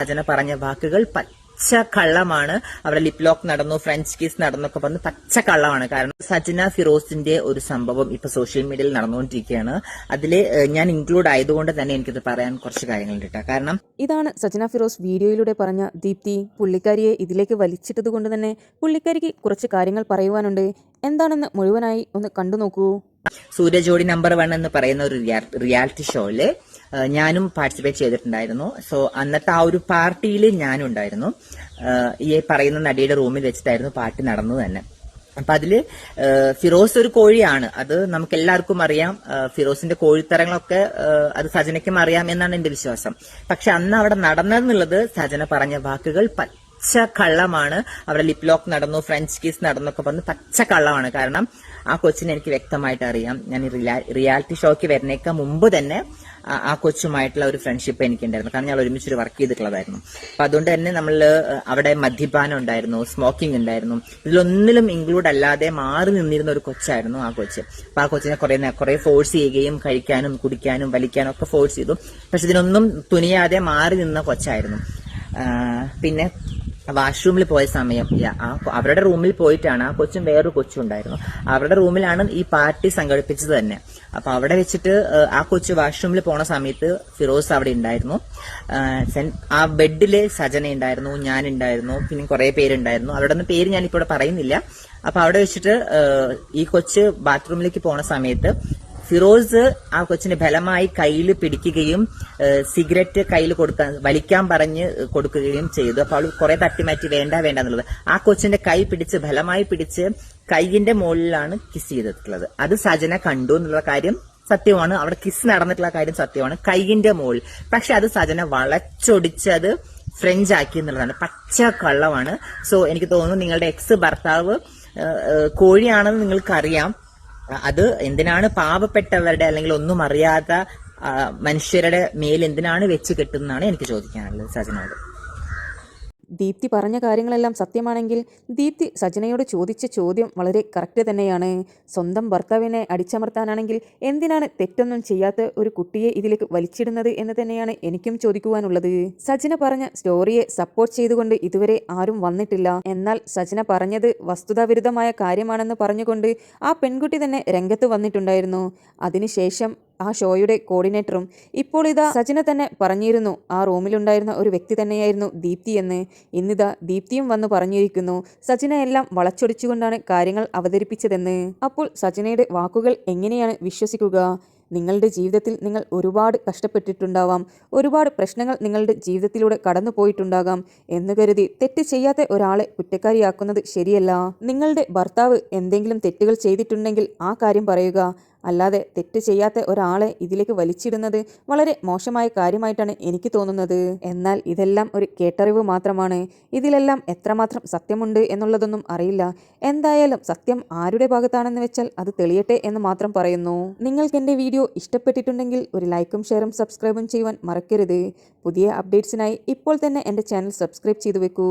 സജന പറഞ്ഞ വാക്കുകൾ പച്ച കള്ളമാണ്. അവിടെ ലിപ് ലോക്ക് നടന്നു, ഫ്രഞ്ച് കിസ് നടന്നൊക്കെ പറഞ്ഞ് പച്ച കള്ളമാണ്. കാരണം സജന ഫിറോസിന്റെ ഒരു സംഭവം ഇപ്പൊ സോഷ്യൽ മീഡിയയിൽ നടന്നുകൊണ്ടിരിക്കുകയാണ്. അതില് ഞാൻ ഇൻക്ലൂഡ് ആയതുകൊണ്ട് തന്നെ എനിക്കിത് പറയാൻ കുറച്ച് കാര്യങ്ങളുണ്ട് കേട്ടോ. കാരണം ഇതാണ് സജന ഫിറോസ് വീഡിയോയിലൂടെ പറഞ്ഞ ദീപ്തി. പുള്ളിക്കാരിയെ ഇതിലേക്ക് വലിച്ചിട്ടത് കൊണ്ട് തന്നെ പുള്ളിക്കാരിക്ക് കുറച്ച് കാര്യങ്ങൾ പറയുവാനുണ്ട്. എന്താണെന്ന് മുഴുവനായി ഒന്ന് കണ്ടു നോക്കൂ. സൂര്യജോഡി നമ്പർ 1 എന്ന് പറയുന്ന ഒരു റിയാലിറ്റി ഷോയില് ഞാനും പാർട്ടിസിപ്പേറ്റ് ചെയ്തിട്ടുണ്ടായിരുന്നു. സോ അന്നത്തെ ആ ഒരു പാർട്ടിയിൽ ഞാനും ഉണ്ടായിരുന്നു. ഈ പറയുന്ന നടിയുടെ റൂമിൽ വെച്ചിട്ടായിരുന്നു പാർട്ടി നടന്നത് തന്നെ. അപ്പൊ അതില് ഫിറോസ് ഒരു കോഴിയാണ്, അത് നമുക്ക് എല്ലാവർക്കും അറിയാം. ഫിറോസിന്റെ കോഴിത്തരങ്ങളൊക്കെ അത് സജനയ്ക്കും അറിയാം എന്നാണ് എന്റെ വിശ്വാസം. പക്ഷെ അന്ന് അവിടെ നടന്നതെന്നുള്ളത് സജന പറഞ്ഞ വാക്കുകൾ പച്ച കള്ളമാണ്. അവിടെ ലിപ് ലോക്ക് നടന്നു, ഫ്രഞ്ച് കിസ് നടന്നൊക്കെ പറഞ്ഞ് പച്ച കള്ളമാണ്. കാരണം ആ കൊച്ചിനെ എനിക്ക് വ്യക്തമായിട്ട് അറിയാം. ഞാൻ റിയാലിറ്റി ഷോയ്ക്ക് വരുന്നേക്കാൾ മുമ്പ് തന്നെ ആ കൊച്ചുമായിട്ടുള്ള ഒരു ഫ്രണ്ട്ഷിപ്പ് എനിക്കുണ്ടായിരുന്നു. കാരണം ഞങ്ങൾ ഒരുമിച്ചൊരു വർക്ക് ചെയ്തിട്ടുള്ളതായിരുന്നു. അപ്പൊ അതുകൊണ്ട് തന്നെ നമ്മൾ അവിടെ മദ്യപാനം ഉണ്ടായിരുന്നു, സ്മോക്കിംഗ് ഉണ്ടായിരുന്നു. ഇതിലൊന്നിലും ഇൻക്ലൂഡ് അല്ലാതെ മാറി നിന്നിരുന്ന ഒരു കൊച്ചായിരുന്നു ആ കൊച്ച്. അപ്പൊ ആ കൊച്ചിനെ കുറെ ഫോഴ്സ് ചെയ്യുകയും കഴിക്കാനും കുടിക്കാനും വലിക്കാനും ഒക്കെ ഫോഴ്സ് ചെയ്തു. പക്ഷെ ഇതിനൊന്നും തുനിയാതെ മാറി നിന്ന കൊച്ചായിരുന്നു. പിന്നെ വാഷ്റൂമിൽ പോയ സമയം അവരുടെ റൂമിൽ പോയിട്ടാണ്, ആ കൊച്ചും വേറൊരു കൊച്ചും ഉണ്ടായിരുന്നു, അവരുടെ റൂമിലാണ് ഈ പാർട്ടി സംഘടിപ്പിച്ചത് തന്നെ. അപ്പൊ അവിടെ വെച്ചിട്ട് ആ കൊച്ചു വാഷ്റൂമിൽ പോണ സമയത്ത് ഫിറോസ് അവിടെ ഉണ്ടായിരുന്നു. ആ ബെഡില് സജന ഉണ്ടായിരുന്നു, ഞാൻ ഉണ്ടായിരുന്നു, പിന്നെ കുറെ പേരുണ്ടായിരുന്നു. അവരുടെ ഒന്നും പേര് ഞാനിപ്പോൾ പറയുന്നില്ല. അപ്പൊ അവിടെ വെച്ചിട്ട് ഈ കൊച്ച് ബാത്റൂമിലേക്ക് പോണ സമയത്ത് ഫിറോസ് ആ കൊച്ചിനെ ബലമായി കയ്യിൽ പിടിക്കുകയും സിഗരറ്റ് കയ്യിൽ വലിക്കാൻ പറഞ്ഞ് കൊടുക്കുകയും ചെയ്തു. അപ്പൊ അവൾ കുറെ തട്ടിമാറ്റി വേണ്ട എന്നുള്ളത്. ആ കൊച്ചിന്റെ കൈ പിടിച്ച് ബലമായി പിടിച്ച് കൈയിന്റെ മുകളിലാണ് കിസ് ചെയ്തിട്ടുള്ളത്. അത് സജന കണ്ടു എന്നുള്ള കാര്യം സത്യമാണ്. അവിടെ കിസ് നടന്നിട്ടുള്ള കാര്യം സത്യമാണ്, കൈയിന്റെ മുകളിൽ. പക്ഷെ അത് സജന വളച്ചൊടിച്ച് അത് ഫ്രഞ്ച് ആക്കി എന്നുള്ളതാണ്. പച്ച കള്ളമാണ്. സോ എനിക്ക് തോന്നുന്നു നിങ്ങളുടെ എക്സ് ഭർത്താവ് കോഴിയാണെന്ന് നിങ്ങൾക്കറിയാം. അത് എന്തിനാണ് പാവപ്പെട്ടവരുടെ അല്ലെങ്കിൽ ഒന്നും അറിയാത്ത മനുഷ്യരുടെ മേൽ എന്തിനാണ് വെച്ച് കെട്ടുന്നതാണ് എനിക്ക് ചോദിക്കാനുള്ളത് സജനോട്. ദീപ്തി പറഞ്ഞ കാര്യങ്ങളെല്ലാം സത്യമാണെങ്കിൽ ദീപ്തി സജനയോട് ചോദിച്ച ചോദ്യം വളരെ കറക്റ്റ് തന്നെയാണ്. സ്വന്തം ഭർത്താവിനെ അടിച്ചമർത്താനാണെങ്കിൽ എന്തിനാണ് തെറ്റൊന്നും ചെയ്യാത്ത ഒരു കുട്ടിയെ ഇതിലേക്ക് വലിച്ചിടുന്നത് എന്ന് തന്നെയാണ് എനിക്കും ചോദിക്കുവാനുള്ളത്. സജന പറഞ്ഞ സ്റ്റോറിയെ സപ്പോർട്ട് ചെയ്തുകൊണ്ട് ഇതുവരെ ആരും വന്നിട്ടില്ല. എന്നാൽ സജന പറഞ്ഞത് വസ്തുതാവിരുദ്ധമായ കാര്യമാണെന്ന് പറഞ്ഞുകൊണ്ട് ആ പെൺകുട്ടി തന്നെ രംഗത്ത് വന്നിട്ടുണ്ടായിരുന്നു. അതിനുശേഷം ആ ഷോയുടെ കോർഡിനേറ്ററും ഇപ്പോൾ ഇതാ സജന തന്നെ പറഞ്ഞിരുന്നു ആ റൂമിലുണ്ടായിരുന്ന ഒരു വ്യക്തി തന്നെയായിരുന്നു ദീപ്തി എന്ന്. ഇന്നിതാ ദീപ്തിയും വന്നു പറഞ്ഞിരിക്കുന്നു സജന എല്ലാം വളച്ചൊടിച്ചുകൊണ്ടാണ് കാര്യങ്ങൾ അവതരിപ്പിച്ചതെന്ന്. അപ്പോൾ സജനയുടെ വാക്കുകൾ എങ്ങനെയാണ് വിശ്വസിക്കുക? നിങ്ങളുടെ ജീവിതത്തിൽ നിങ്ങൾ ഒരുപാട് കഷ്ടപ്പെട്ടിട്ടുണ്ടാവാം, ഒരുപാട് പ്രശ്നങ്ങൾ നിങ്ങളുടെ ജീവിതത്തിലൂടെ കടന്നു പോയിട്ടുണ്ടാകാം എന്ന് കരുതി തെറ്റ് ചെയ്യാത്ത ഒരാളെ കുറ്റക്കാരിയാക്കുന്നത് ശരിയല്ല. നിങ്ങളുടെ ഭർത്താവ് എന്തെങ്കിലും തെറ്റുകൾ ചെയ്തിട്ടുണ്ടെങ്കിൽ ആ കാര്യം പറയുക. അല്ലാതെ തെറ്റ് ചെയ്യാത്ത ഒരാളെ ഇതിലേക്ക് വലിച്ചിടുന്നത് വളരെ മോശമായ കാര്യമായിട്ടാണ് എനിക്ക് തോന്നുന്നത്. എന്നാൽ ഇതെല്ലാം ഒരു കേട്ടറിവ് മാത്രമാണ്. ഇതിലെല്ലാം എത്രമാത്രം സത്യമുണ്ട് എന്നുള്ളതൊന്നും അറിയില്ല. എന്തായാലും സത്യം ആരുടെ ഭാഗത്താണെന്ന് വെച്ചാൽ അത് തെളിയട്ടെ എന്ന് മാത്രം പറയുന്നു. നിങ്ങൾക്ക് എൻ്റെ വീഡിയോ ഇഷ്ടപ്പെട്ടിട്ടുണ്ടെങ്കിൽ ഒരു ലൈക്കും ഷെയറും സബ്സ്ക്രൈബും ചെയ്യുവാൻ മറക്കരുത്. പുതിയ അപ്ഡേറ്റ്സിനായി ഇപ്പോൾ തന്നെ എൻ്റെ ചാനൽ സബ്സ്ക്രൈബ് ചെയ്തു വെക്കൂ.